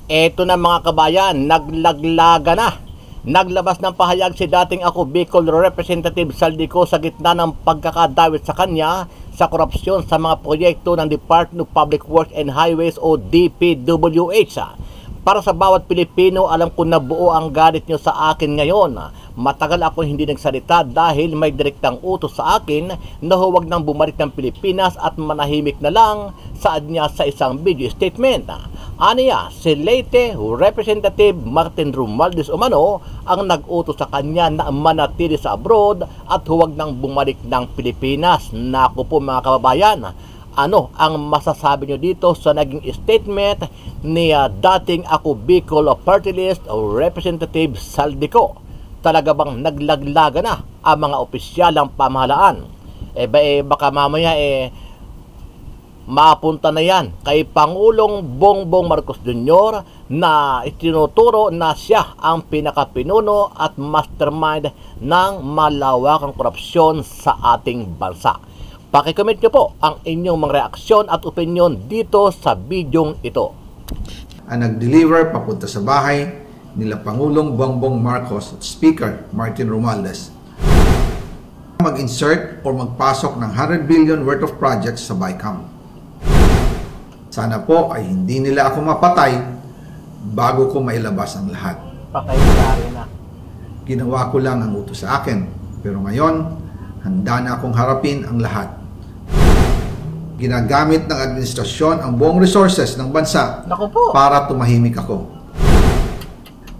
Eto na mga kabayan, naglaglaga na. Naglabas ng pahayag si dating ako Bicol Representative Saldico sa gitna ng pagkakadawit sa kanya sa korupsyon sa mga proyekto ng Department of Public Works and Highways o DPWH. Para sa bawat Pilipino, alam ko na buo ang galit nyo sa akin ngayon. Matagal ako hindi nagsalita dahil may direktang utos sa akin na huwag nang bumalik ng Pilipinas at manahimik na lang, saad niya sa isang video statement. Aniya, si Leyte Representative Martin Romualdez umano ang nag-utos sa kanya na manatili sa abroad at huwag nang bumalik ng Pilipinas. Naku po mga kababayan, ano ang masasabi nyo dito sa naging statement ni dating ako Bicol Party List o Representative Saldico? Talaga bang naglaglaga na ang mga opisyalang pamahalaan? Baka mamaya mapunta na yan kay Pangulong Bongbong Marcos Jr. na itinuturo na siya ang pinakapinuno at mastermind ng malawakang korupsyon sa ating bansa. Pakicomment nyo po ang inyong mga reaksyon at opinion dito sa bidyong ito. Ang nag-deliver papunta sa bahay nila Pangulong Bongbong Marcos at Speaker Martin Romualdez mag-insert o magpasok ng 100 billion worth of projects sa BICAM. Sana po ay hindi nila ako mapatay bago ko mailabas ang lahat. Patay na. Ginawa ko lang ang utos sa akin, pero ngayon, handa na akong harapin ang lahat. Ginagamit ng administrasyon ang buong resources ng bansa para tumahimik ako.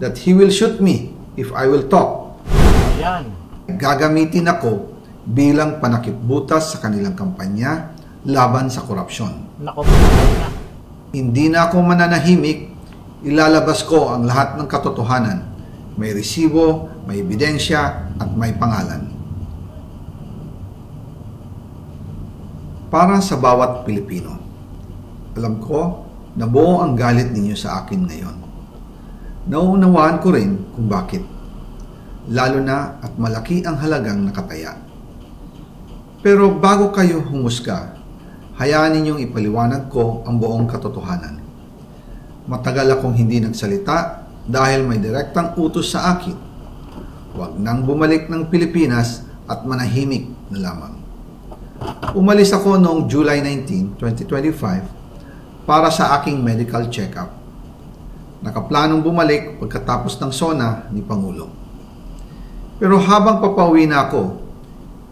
That he will shoot me if I will talk. Ayan. Gagamitin ako bilang panakipbutas sa kanilang kampanya laban sa korupsyon. Hindi na ako mananahimik, ilalabas ko ang lahat ng katotohanan. May resibo, may ebidensya, at may pangalan. Para sa bawat Pilipino, alam ko na buo ang galit ninyo sa akin ngayon. Nauunawaan ko rin kung bakit, lalo na at malaki ang halagang nakataya. Pero bago kayo humusga, hayaan ninyong ipaliwanag ko ang buong katotohanan. Matagal akong hindi nagsalita dahil may direktang utos sa akin. Huwag nang bumalik ng Pilipinas at manahimik na lamang. Umalis ako noong July 19, 2025 para sa aking medical check-up. Nakaplanong bumalik pagkatapos ng SONA ni Pangulo. Pero habang papauwi na ako,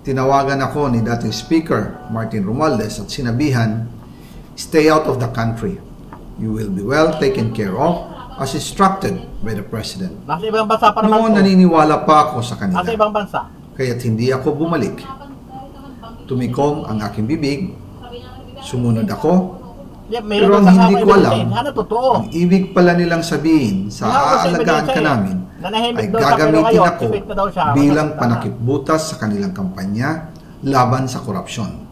tinawagan ako ni dating Speaker Martin Romualdez at sinabihan, "Stay out of the country. You will be well taken care of as instructed by the President." Nasa ibang bansa pa naman. Noon naniniwala pa ako sa kanila. Nasa ibang bansa. Kaya't hindi ako bumalik. Tumikom ang aking bibig, sumunod ako, pero ang hindi ko alam, ang ibig pala nilang sabihin sa aalagaan ka namin ay gagamitin ako bilang panakipbutas sa kanilang kampanya laban sa korupsyon.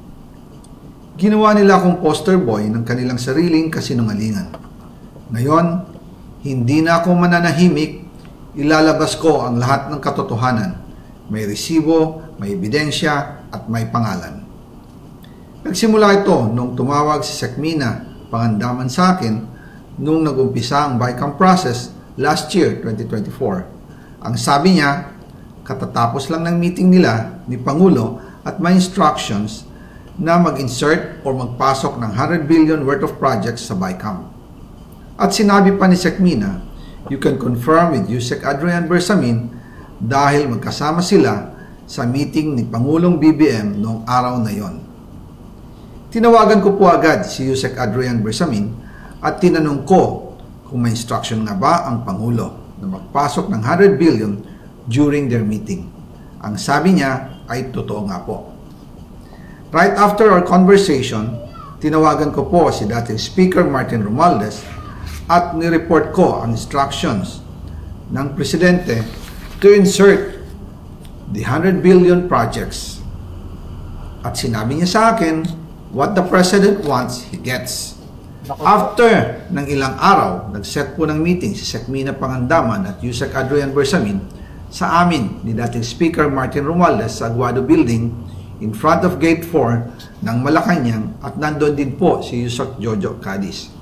Ginawa nila akong poster boy ng kanilang sariling kasinungalingan. Ngayon, hindi na ako mananahimik, ilalabas ko ang lahat ng katotohanan. May resibo, may ebidensya, at may pangalan. Nagsimula ito nung tumawag si Sekmina Pangandaman sa akin nung nag-umpisa ang BICAM process last year, 2024. Ang sabi niya, katatapos lang ng meeting nila ni Pangulo at may instructions na mag-insert o magpasok ng 100 billion worth of projects sa BICAM. At sinabi pa ni Sekmina, you can confirm with Yusek Adrian Bersamin dahil magkasama sila sa meeting ni Pangulong BBM noong araw na yon. Tinawagan ko po agad si Yusek Adrian Bersamin at tinanong ko kung may instruction nga ba ang Pangulo na magpasok ng 100 billion during their meeting. Ang sabi niya ay totoo nga po. Right after our conversation, tinawagan ko po si dating Speaker Martin Romualdez at nireport ko ang instructions ng Presidente to insert the 100 billion projects. At sinabi niya sa akin, what the President wants, he gets. After ng ilang araw, nag-set po ng meeting si Sekmina Pangandaman at Yusek Adrian Bersamin sa amin ni dating Speaker Martin Romualdez sa Aguado Building in front of Gate 4 ng Malacanang at nandun din po si Yusek Jojo Cadiz.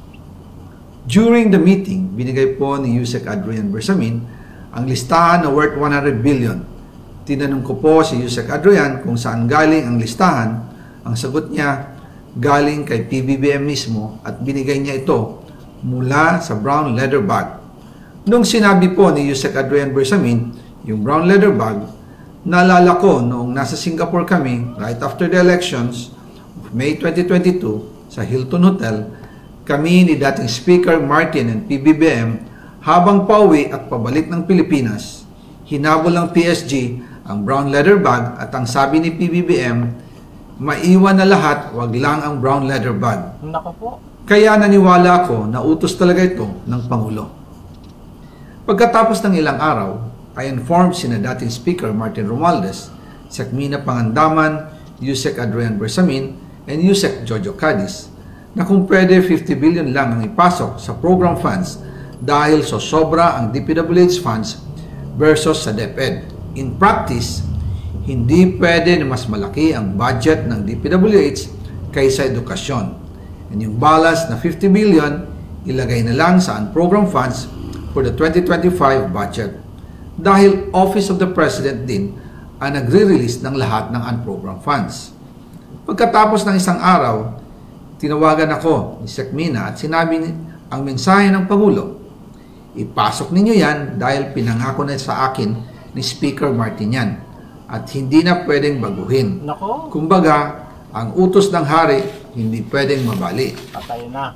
During the meeting, binigay po ni Yusek Adrian Bersamin ang listahan na worth 100 billion. Tinanong ko po si Yusek Adrian kung saan galing ang listahan. Ang sagot niya, galing kay PBBM mismo at binigay niya ito mula sa brown leather bag. Nung sinabi po ni Yusek Adrian Bersamin yung brown leather bag, naalala ko noong nasa Singapore kami right after the elections of May 2022 sa Hilton Hotel, kami ni dating Speaker Martin and PBBM habang pauwi at pabalik ng Pilipinas, hinabol ng PSG ang brown leather bag at ang sabi ni PBBM, maiwan na lahat, wag lang ang brown leather bag. Nako po. Kaya naniwala ako na utos talaga ito ng Pangulo. Pagkatapos ng ilang araw, I informed sina dating Speaker Martin Romualdez, Sekmina Pangandaman, Yusek Adrian Bersamin, and Yusek Jojo Cadiz na kung pwede 50 billion lang ang ipasok sa program funds dahil so sobra ang DPWH funds versus sa DepEd. In practice, hindi pwede na mas malaki ang budget ng DPWH kaysa edukasyon. And yung balance na 50 billion, ilagay na lang sa unprogram funds for the 2025 budget. Dahil Office of the President din ang nagre-release ng lahat ng unprogram funds. Pagkatapos ng isang araw, tinawagan ako ni Sekmina at sinabi ang mensahe ng Pangulo. Ipasok ninyo yan dahil pinangako na sa akin ni Speaker Martin yan at hindi na pwedeng baguhin. Nako. Kumbaga, ang utos ng hari hindi pwedeng mabali. Patay na.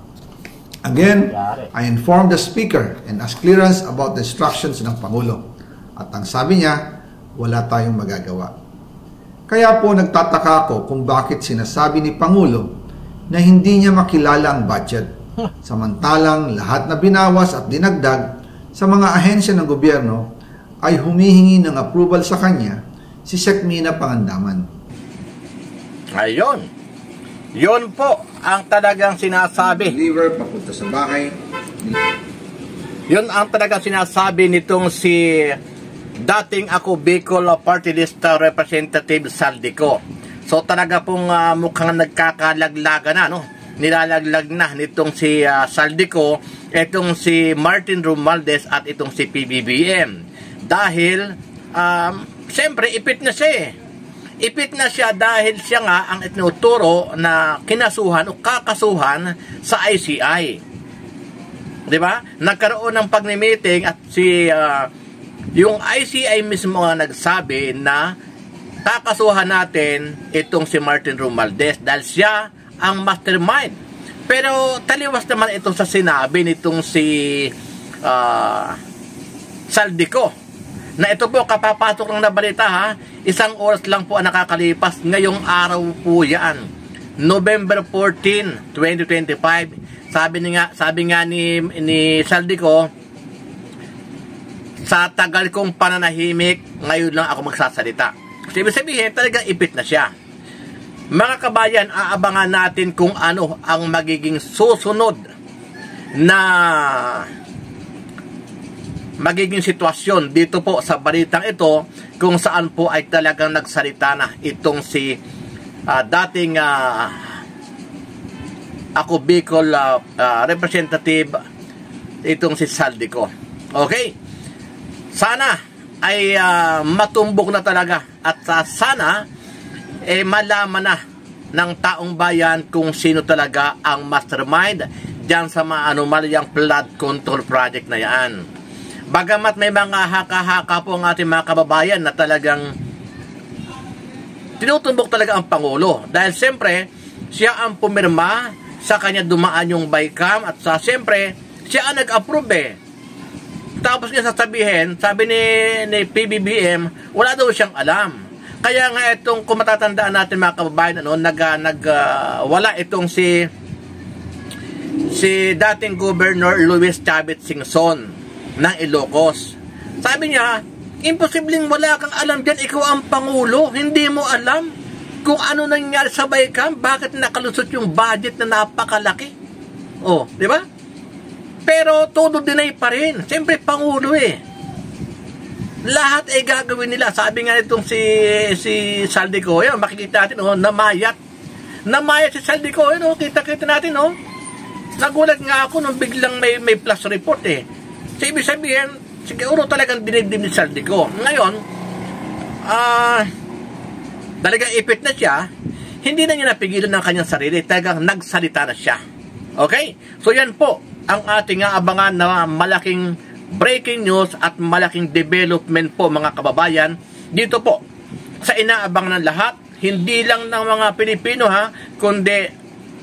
Again, I informed the Speaker and asked clearance about the instructions ng Pangulo. At ang sabi niya, wala tayong magagawa. Kaya po nagtataka ako kung bakit sinasabi ni Pangulo na hindi niya makilala ang budget. Samantalang lahat na binawas at dinagdag sa mga ahensya ng gobyerno ay humihingi ng approval sa kanya si Sekmina Pangandaman. Ayun. Yun po ang talagang sinasabi. Deliver papunta sa bahay. Yun ang talagang sinasabi nitong si dating ako Bicol Party List Representative Saldico. So talaga pong mukhang nagkakalaglaga na, no? Nilalaglag na nitong si Saldico, itong si Martin Romualdez at itong si PBBM. Dahil, siyempre, ipit na siya eh. Ipit na siya dahil siya nga ang itinuturo na kinasuhan o kakasuhan sa ICI. Diba? Nagkaroon ng pagni-meeting at si yung ICI mismo nga nagsabi na kakasuhan natin itong si Martin Romualdez dahil siya ang mastermind. Pero taliwas naman ito sa sinabi nitong si Saldico na ito po kapapasok ng nabalita ha, 1 oras lang po ang nakakalipas ngayong araw po yan, November 14, 2025. Sabi nga ni Saldico, sa tagal kong pananahimik, ngayon lang ako magsasalita. So, ibig sabihin, talagang ipit na siya. Mga kabayan, aabangan natin kung ano ang magiging susunod na magiging sitwasyon dito po sa balitang ito kung saan po ay talagang nagsalita na itong si dating ako Bicol representative itong si Saldico. Okay? Sana ay matumbok na talaga at sana malaman na ng taong bayan kung sino talaga ang mastermind dyan sa mga anomalyang flood control project na yan. Bagamat may mga haka-haka po ang ating mga kababayan na talagang tinutumbok talaga ang Pangulo. Dahil siyempre, siya ang pumirma, sa kanya dumaan yung BICAM at siyempre, siya ang nag-approve eh. Tapos niya sasabihin, sabi ni PBBM, wala daw siyang alam. Kaya nga itong, kung matatandaan natin mga kababayan, wala itong si dating Governor Luis Chavez Singson ng Ilocos. Sabi niya, imposibleng wala kang alam dyan, ikaw ang Pangulo, hindi mo alam kung ano nangyari sa BICAM, bakit nakalusot yung budget na napakalaki. Oh, di ba? Pero todo deny pa rin. Siyempre, Pangulo eh. Lahat ay gagawin nila. Sabi nga nitong si Saldico, yan, makikita natin, namayat. Namayat si Saldico, kita natin, Nagulat nga ako nung biglang may plus report eh. So, ibig sabihin, siguro talagang dinigdim ni Saldico. Ngayon, talagang ipit na siya, hindi na niya napigilan ng kanyang sarili, talagang nagsalita na siya. Okay? So yan po, ang ating abangan na malaking breaking news at malaking development po mga kababayan, dito po, sa inaabangan ng lahat, hindi lang ng mga Pilipino ha, kundi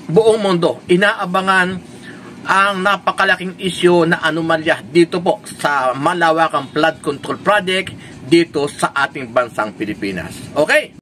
buong mundo. Inaabangan ang napakalaking isyu na anomalya dito po sa malawakang flood control project dito sa ating bansang Pilipinas. Okay?